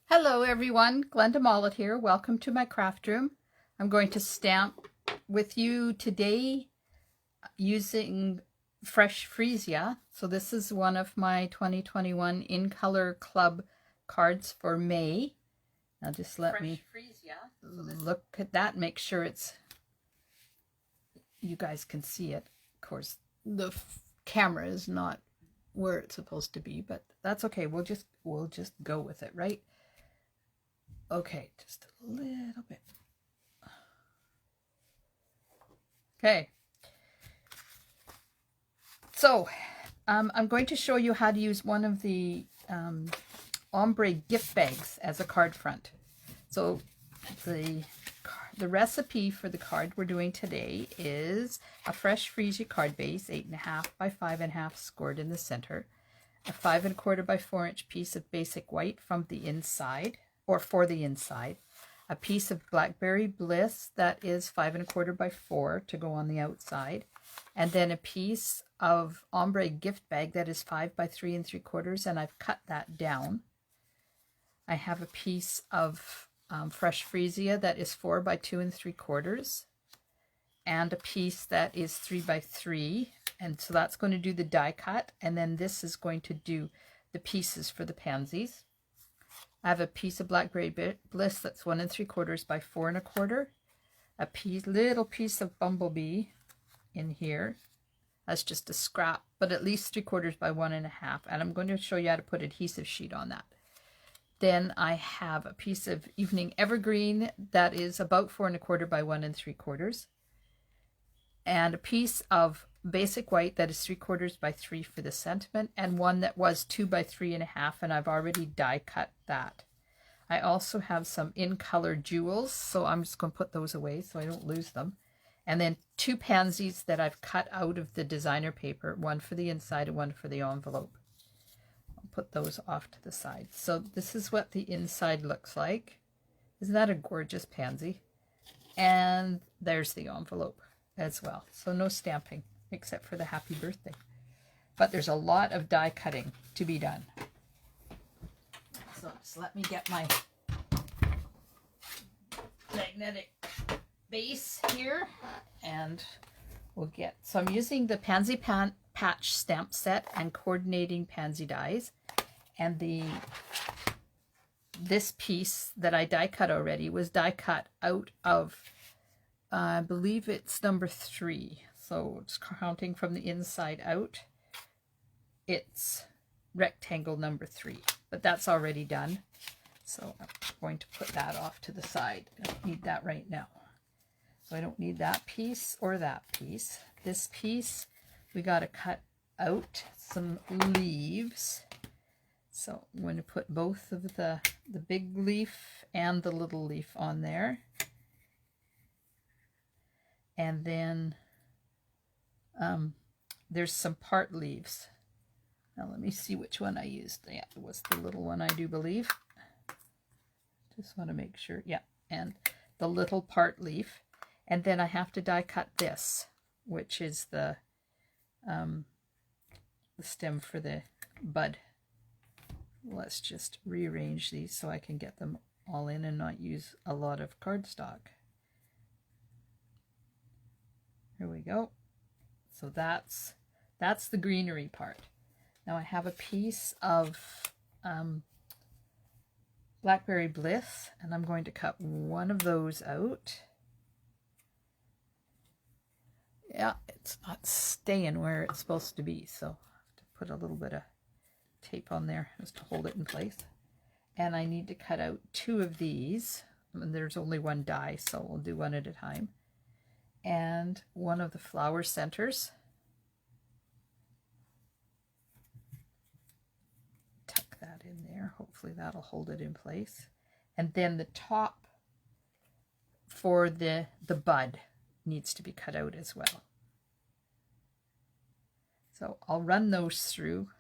Hello everyone, Glenda Mollet here. Welcome to my craft room. I'm going to stamp with you today using Fresh Freesia. So this is one of my 2021 In Color Club cards for May. Now just let me look at that, make sure you guys can see it. Of course, the camera is not where it's supposed to be, but that's okay. We'll just go with it, right? Okay, just a little bit. Okay. So, I'm going to show you how to use one of the ombre gift bags as a card front. So, the recipe for the card we're doing today is a Fresh Freesia card base, 8.5 by 5.5 scored in the center, a 5 1/4 by 4 inch piece of basic white from the inside, or for the inside, a piece of Blackberry Bliss that is 5 1/4 by 4 to go on the outside, and then a piece of ombre gift bag that is 5 by 3 3/4, and I've cut that down. I have a piece of Fresh Freesia that is 4 by 2 3/4, and a piece that is 3 by 3, and so that's going to do the die cut, and then this is going to do the pieces for the pansies. I have a piece of Blackberry Bliss that's 1 3/4 by 4 1/4, a little piece of Bumblebee in here. That's just a scrap, but at least 3/4 by 1 1/2, and I'm going to show you how to put adhesive sheet on that. Then I have a piece of Evening Evergreen that is about 4 1/4 by 1 3/4, and a piece of basic white that is 3/4 by 3 for the sentiment, and one that was 2 by 3 1/2, and I've already die cut that. I also have some In Color jewels, so I'm just going to put those away so I don't lose them. And then 2 pansies that I've cut out of the designer paper, one for the inside and one for the envelope. I'll put those off to the side. So this is what the inside looks like. Isn't that a gorgeous pansy? And there's the envelope as well. So no stamping, except for the happy birthday. But there's a lot of die cutting to be done. So just let me get my magnetic base here, and we'll get, so I'm using the Pansy Patch stamp set and coordinating pansy dies, and this piece that I die cut already was die cut out of I believe it's number 3, so it's counting from the inside out, it's rectangle number 3, but that's already done, so I'm going to put that off to the side. I don't need that right now, so I don't need that piece or that piece. This piece, we got to cut out some leaves, so I'm going to put both of the big leaf and the little leaf on there. And then there's some part leaves. Now let me see which one I used. Yeah, it was the little one, I do believe. Just want to make sure. Yeah, and the little part leaf. And then I have to die cut this, which is the stem for the bud. Let's just rearrange these so I can get them all in and not use a lot of cardstock. Here we go. So that's the greenery part. Now I have a piece of Blackberry Bliss, and I'm going to cut one of those out. Yeah, it's not staying where it's supposed to be, so I have to put a little bit of tape on there just to hold it in place. And I need to cut out 2 of these. I mean, there's only one die, so we'll do one at a time. And one of the flower centers. Tuck that in there. Hopefully that'll hold it in place. And then the top for the bud needs to be cut out as well. So I'll run those through,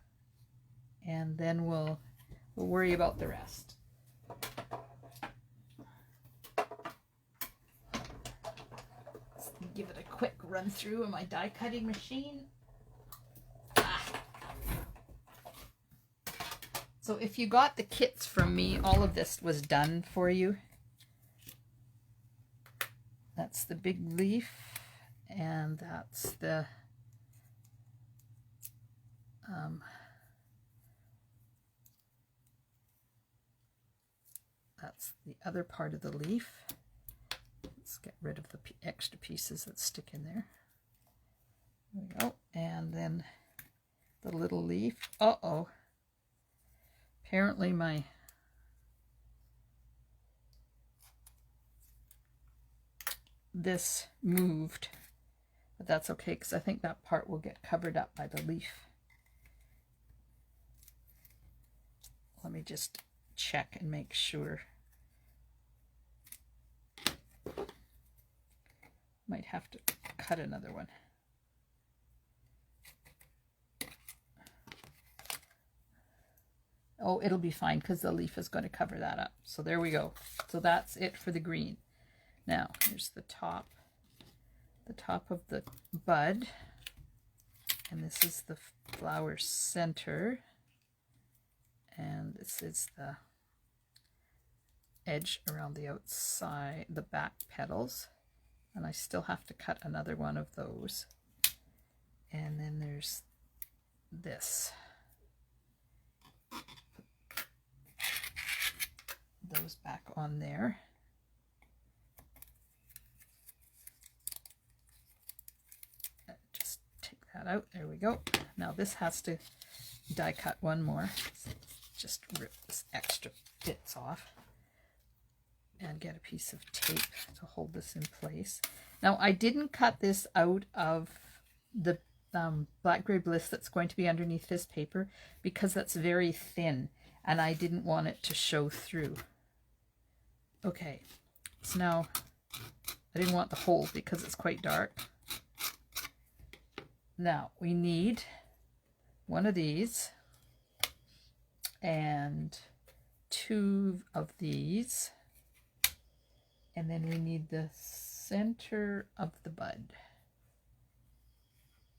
and then we'll worry about the rest. Give it a quick run through of my die cutting machine. So if you got the kits from me, all of this was done for you. That's the big leaf, and that's the other part of the leaf. Let's get rid of the extra pieces that stick in there. There we go. And then the little leaf. Uh-oh. Apparently this moved, but that's okay because I think that part will get covered up by the leaf. Let me just check and make sure. Might have to cut another one. Oh, it'll be fine because the leaf is going to cover that up. So there we go. So that's it for the green. Now, here's the top of the bud. And this is the flower center. And this is the edge around the outside, the back petals. And I still have to cut another one of those. And then there's this. Those back on there. Just take that out. There we go. Now this has to die cut one more. Just rip this extra bits off and get a piece of tape to hold this in place. Now I didn't cut this out of the Blackberry Bliss that's going to be underneath this paper because that's very thin and I didn't want it to show through. Okay, so now I didn't want the hole because it's quite dark. Now we need one of these and two of these, and then we need the center of the bud.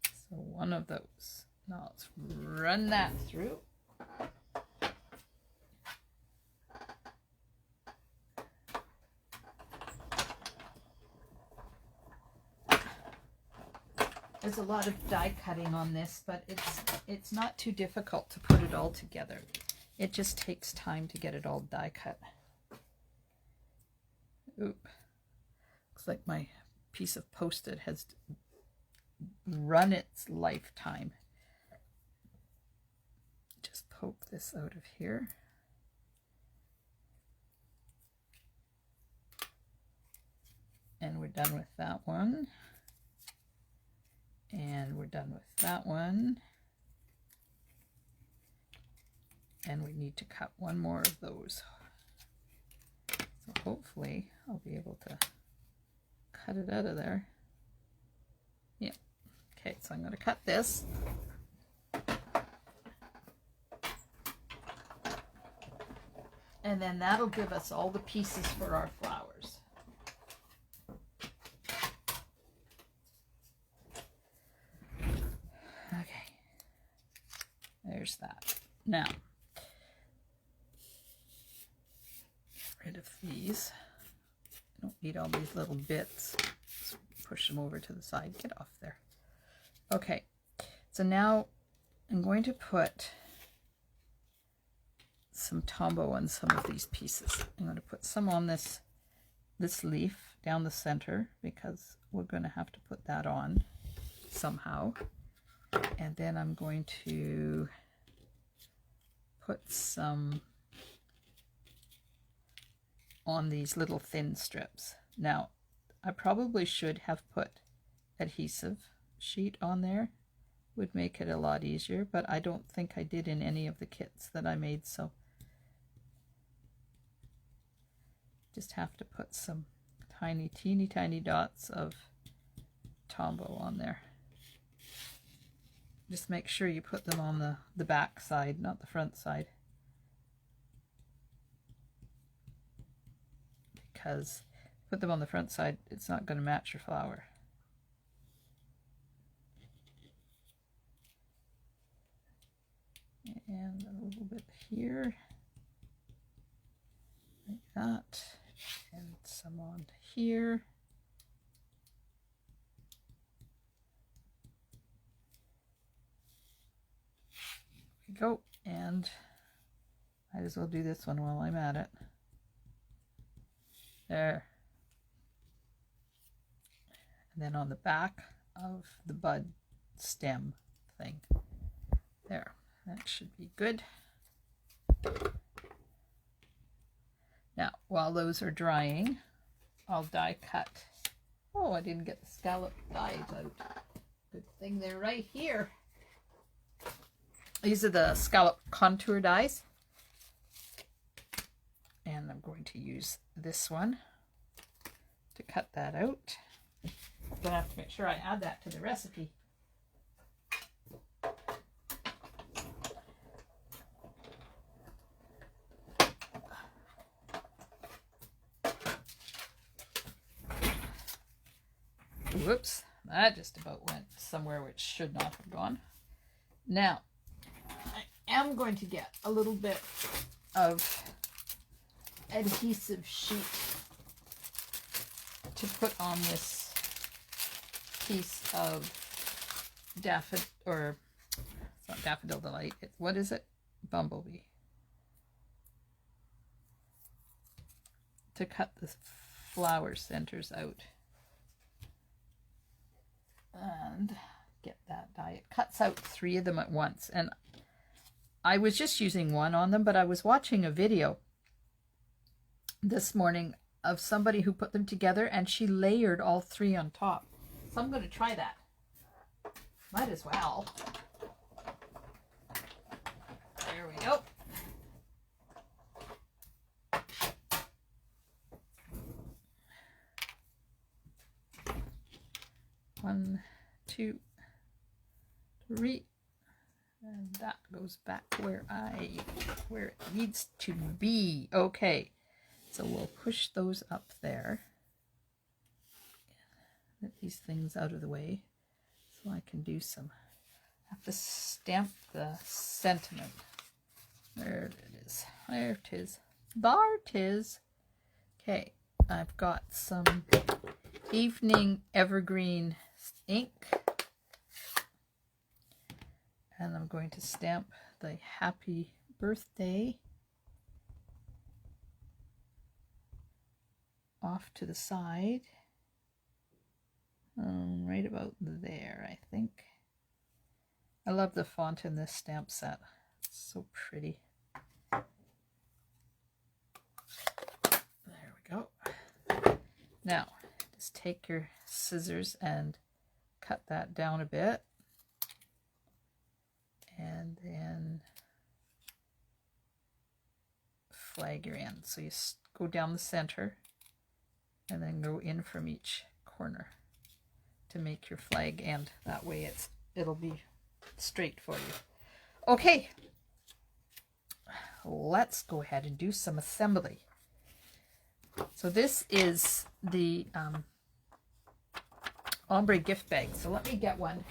So one of those. Now let's run that through. There's a lot of die cutting on this, but it's not too difficult to put it all together. It just takes time to get it all die cut. Oop. Looks like my piece of Post-it has run its lifetime. Just poke this out of here. And we're done with that one. And we're done with that one. And we need to cut one more of those. So hopefully I'll be able to cut it out of there. Yeah. Okay, so I'm going to cut this. And then that'll give us all the pieces for our flowers. Okay. There's that. Now, rid of these. I don't need all these little bits. Just push them over to the side. Get off there. Okay, so now I'm going to put some Tombow on some of these pieces. I'm going to put some on this leaf down the center because we're going to have to put that on somehow. And then I'm going to put some on these little thin strips. Now, I probably should have put adhesive sheet on there. Would make it a lot easier, but I don't think I did in any of the kits that I made, so just have to put some tiny, teeny tiny dots of Tombow on there. Just make sure you put them on the back side, not the front side. Because put them on the front side, it's not going to match your flower. And a little little bit here, like that, and some on here. There we go, and might as well do this one while I'm at it. There. And then on the back of the bud stem thing. There. That should be good. Now, while those are drying, I'll die cut. Oh, I didn't get the scallop dies out. Good thing they're right here. These are the scallop contour dies. And I'm going to use this one to cut that out. I'm going to have to make sure I add that to the recipe. Whoops, that just about went somewhere which should not have gone. Now, I am going to get a little bit of adhesive sheet to put on this piece of daffodil, or it's not Daffodil Delight, what is it? Bumblebee. To cut the flower centers out. And get that die. It cuts out 3 of them at once, and I was just using one on them, but I was watching a video this morning of somebody who put them together and she layered all 3 on top. So I'm going to try that. Might as well. There we go. One, 2, 3, and that goes back where it needs to be. Okay, so we'll push those up there. Get these things out of the way so I can do some. I have to stamp the sentiment. There it is. There it is. There it is. Okay, I've got some Evening Evergreen ink, and I'm going to stamp the happy birthday off to the side, right about there, I think. I love the font in this stamp set. It's so pretty. There we go. Now, just take your scissors and cut that down a bit, and then flag your end. So you go down the center and then go in from each corner to make your flag end. That way it'll be straight for you. Okay, let's go ahead and do some assembly. So this is the ombre gift bag. So let me get one.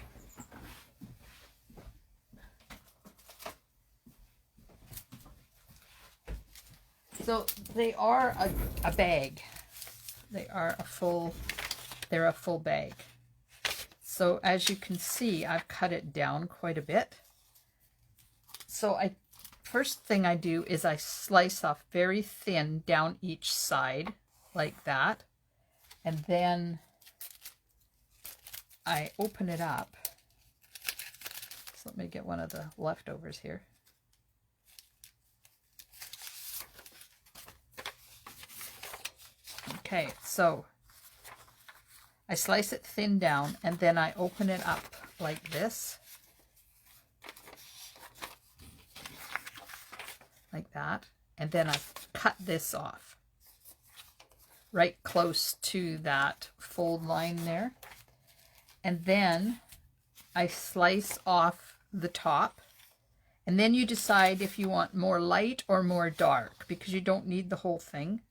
So they are a bag. They are they're a full bag. So as you can see, I've cut it down quite a bit. So first thing I do is I slice off very thin down each side like that. And then I open it up. So let me get one of the leftovers here. Okay, so I slice it thin down and then I open it up like this. Like that. And then I cut this off right close to that fold line there. And then I slice off the top. And then you decide if you want more light or more dark, because you don't need the whole thing.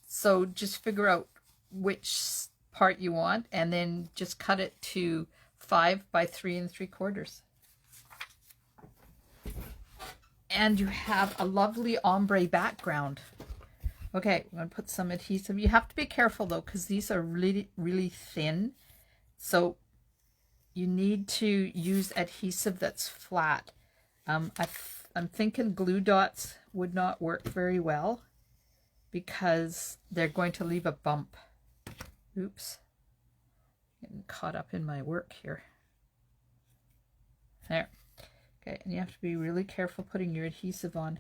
So just figure out which part you want and then just cut it to 5 by 3 3/4. and you have a lovely ombre background. Okay, I'm going to put some adhesive. You have to be careful though, because these are really, really thin. So you need to use adhesive that's flat. I'm thinking glue dots would not work very well because they're going to leave a bump. Oops. Getting caught up in my work here. There. Okay, and you have to be really careful putting your adhesive on.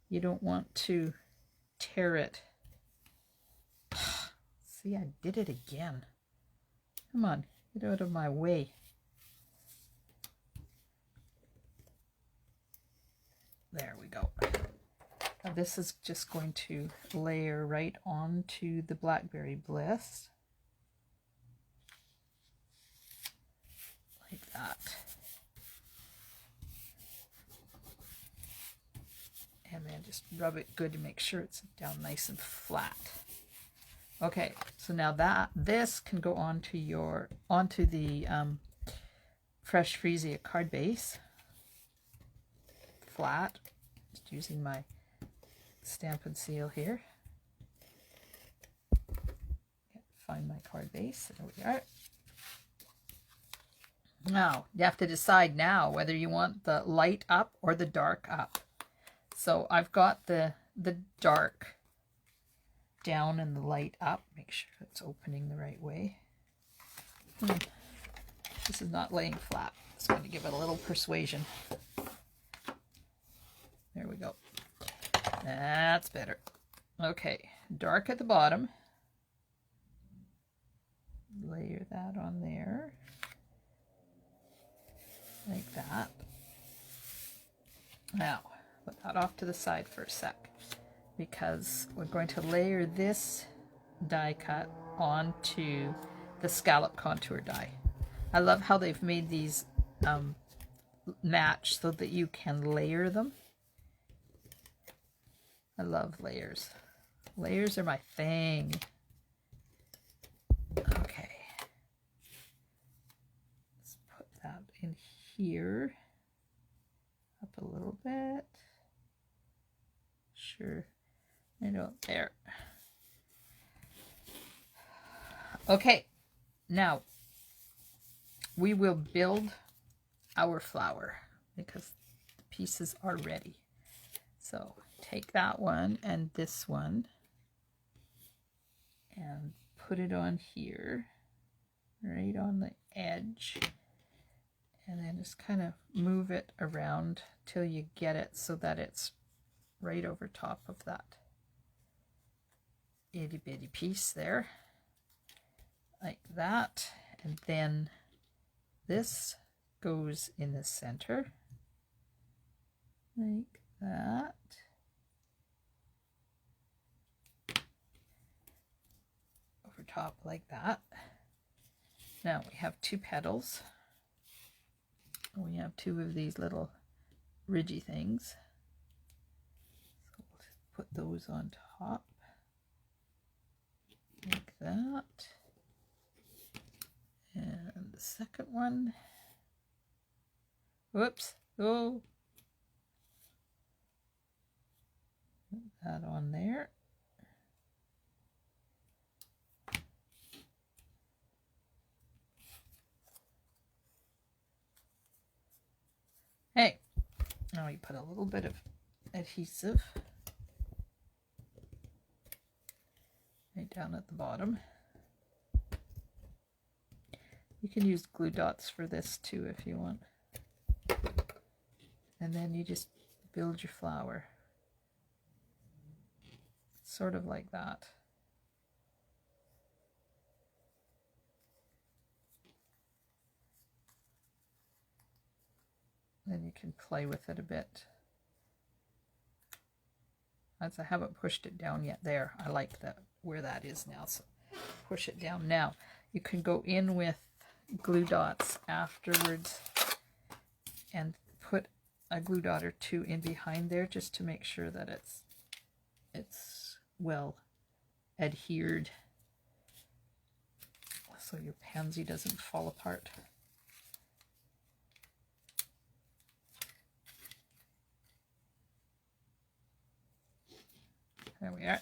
You don't want to tear it. See, I did it again. Come on, get out of my way. There we go. Now this is just going to layer right onto the Blackberry Bliss. Like that. And then just rub it good to make sure it's down nice and flat. Okay, so now this can go onto the Fresh Freesia card base. Flat. Just using my stamp and seal here. Find my card base. There we are. Now, you have to decide now whether you want the light up or the dark up. So I've got the dark down and the light up. Make sure it's opening the right way. This is not laying flat. It's going to give it a little persuasion. There we go. That's better. Okay, dark at the bottom. Layer that on there. Like that. Now, put that off to the side for a sec, because we're going to layer this die cut onto the scallop contour die. I love how they've made these match so that you can layer them. I love layers. Layers are my thing. Okay. Let's put that in here. Up a little bit. Sure. I know, there. Okay. Now, we will build our flower because the pieces are ready. So, take that one and this one and put it on here, right on the edge, and then just kind of move it around till you get it so that it's right over top of that itty bitty piece there, like that. And then this goes in the center, like that. Over top like that. Now we have two petals. We have two of these little ridgy things. So we'll just put those on top. Like that. And the second one. Whoops. Oh. Put that on there. Hey, now we put a little bit of adhesive right down at the bottom. You can use glue dots for this too if you want. And then you just build your flower. Sort of like that. Then you can play with it a bit. As I haven't pushed it down yet there. I like that where that is now, so push it down now. You can go in with glue dots afterwards and put a glue dot or two in behind there just to make sure that it's well adhered so your pansy doesn't fall apart. There we are.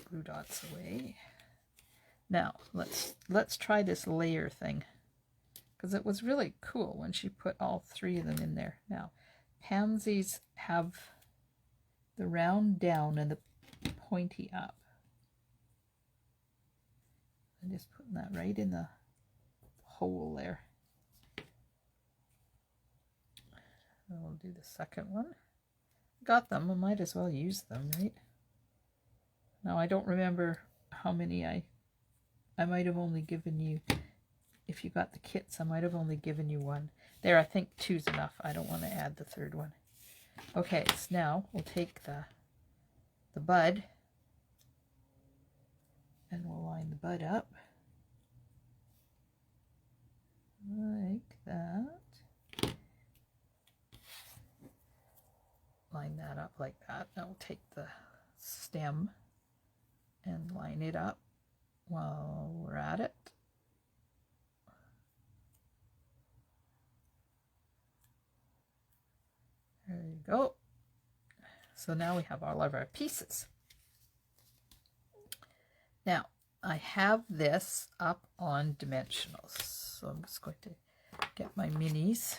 Glue dots away. Now let's try this layer thing, because it was really cool when she put all three of them in there. Now, pansies have the round down and the pointy up. I'm just putting that right in the hole there. And we'll do the second one. Got them, I might as well use them, right? Now, I don't remember how many I might have only given you, if you got the kits, I might have only given you one. There, I think two's enough. I don't want to add the third one. Okay, so now we'll take the bud and we'll line the bud up like that. Line that up like that. Now we'll take the stem and line it up while we're at it. There you go. So now we have all of our pieces. Now, I have this up on dimensionals. So I'm just going to get my minis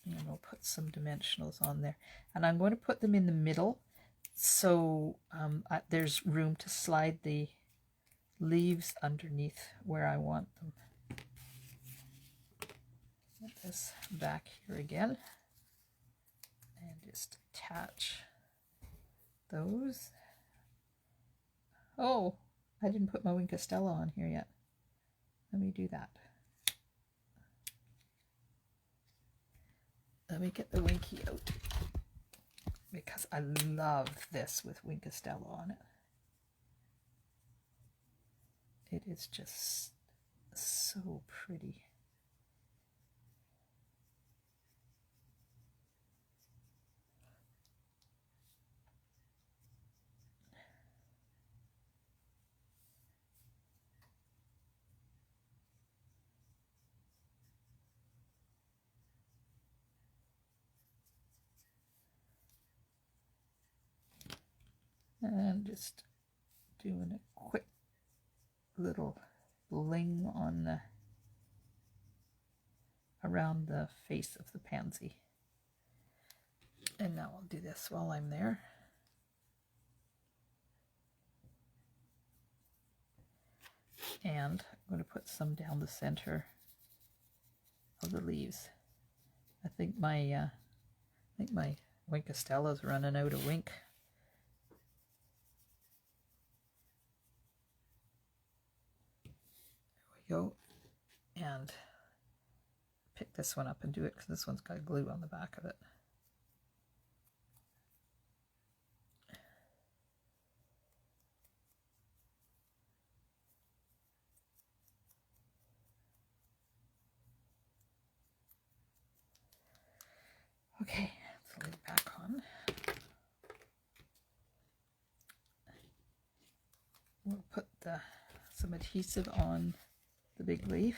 and we'll put some dimensionals on there. And I'm going to put them in the middle so there's room to slide the leaves underneath where I want them. Get this back here again. And just attach those. Oh, I didn't put my Wink Stella on here yet. Let me do that. Let me get the Winky out, because I love this with Wink Stella on it. It is just so pretty. And just doing a quick little bling on the around the face of the pansy. And now I'll do this while I'm there. And I'm going to put some down the center of the leaves. I think my Wink Stella's running out of wink. Go and pick this one up and do it, because this one's got glue on the back of it. Okay, let's lay it back on. We'll put some adhesive on the big leaf.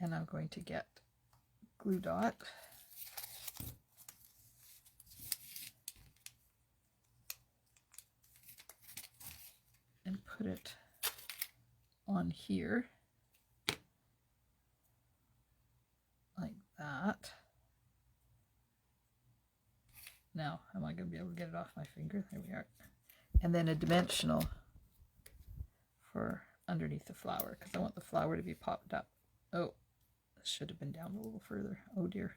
And I'm going to get glue dot. And put it on here. Like that. Now, am I going to be able to get it off my finger? There we are. And then a dimensional for underneath the flower, because I want the flower to be popped up. Oh, this should have been down a little further. Oh dear.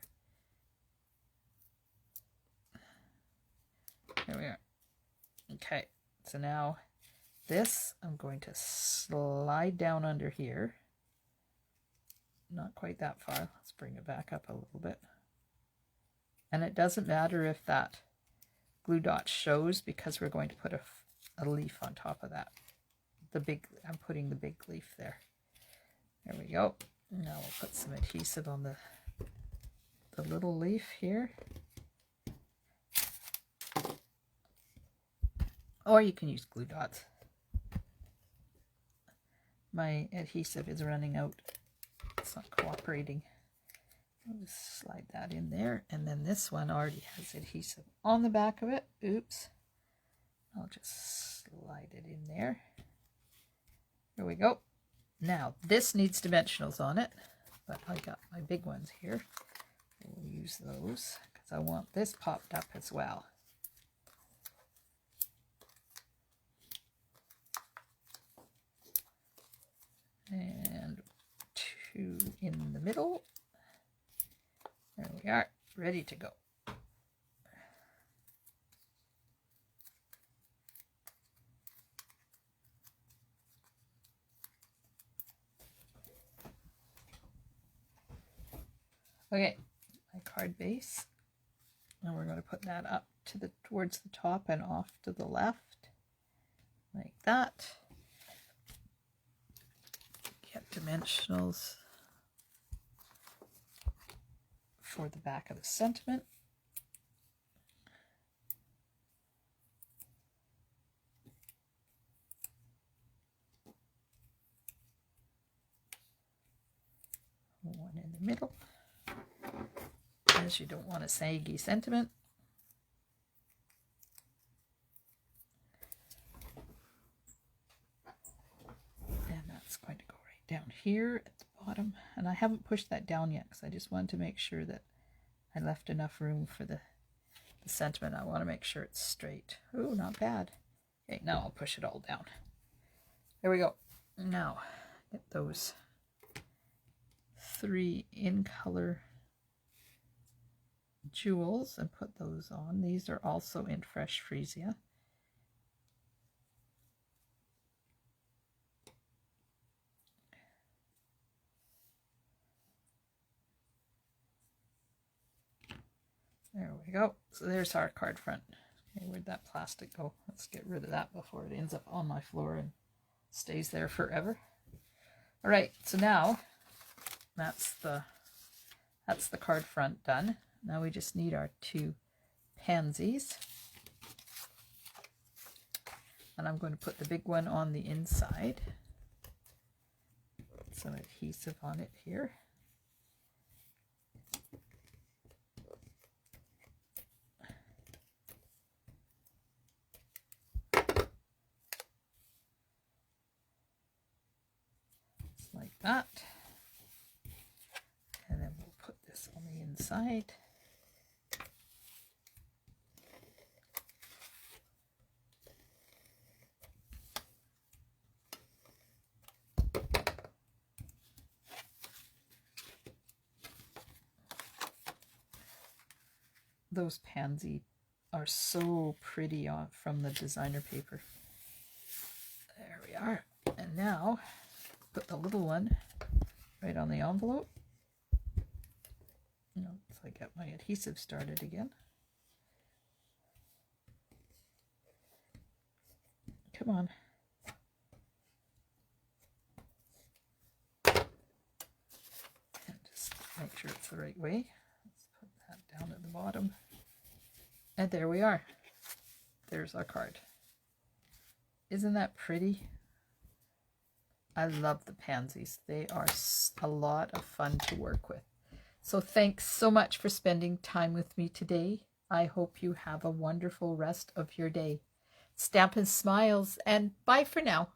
There we are. Okay, so now this I'm going to slide down under here. Not quite that far. Let's bring it back up a little bit. And it doesn't matter if that glue dot shows, because we're going to put a leaf on top of that. I'm putting the big leaf there. There we go. Now we'll put some adhesive on the little leaf here. Or you can use glue dots. my adhesive is running out. It's not cooperating. I'll just slide that in there, and then this one already has adhesive on the back of it. Oops. I'll just slide it in there. There we go. Now this needs dimensionals on it, but I got my big ones here. We'll use those because I want this popped up as well. And 2 in the middle. There we are, ready to go. Okay, my card base, and we're going to put that up to the towards the top and off to the left, like that. Get dimensionals for the back of the sentiment. One in the middle, as you don't want a saggy sentiment. And that's going to go right down here at the bottom. And I haven't pushed that down yet because I just wanted to make sure that I left enough room for the sentiment. I want to make sure it's straight. Ooh, not bad. Okay, now I'll push it all down. There we go. Now, get those 3 in color jewels and put those on. These are also in Fresh Freesia. There we go. So there's our card front. Okay, where'd that plastic go? Let's get rid of that before it ends up on my floor and stays there forever. All right, so now that's the card front done. Now we just need our 2 pansies. And I'm going to put the big one on the inside. Put some adhesive on it here. Just like that. And then we'll put this on the inside. Those pansy are so pretty from the designer paper. There we are. And now put the little one right on the envelope. So I get my adhesive started again. Come on. And just make sure it's the right way. Let's put that down at the bottom. And there we are. There's our card. Isn't that pretty? I love the pansies. They are a lot of fun to work with. So thanks so much for spending time with me today. I hope you have a wonderful rest of your day. Stampin' Smiles, and bye for now.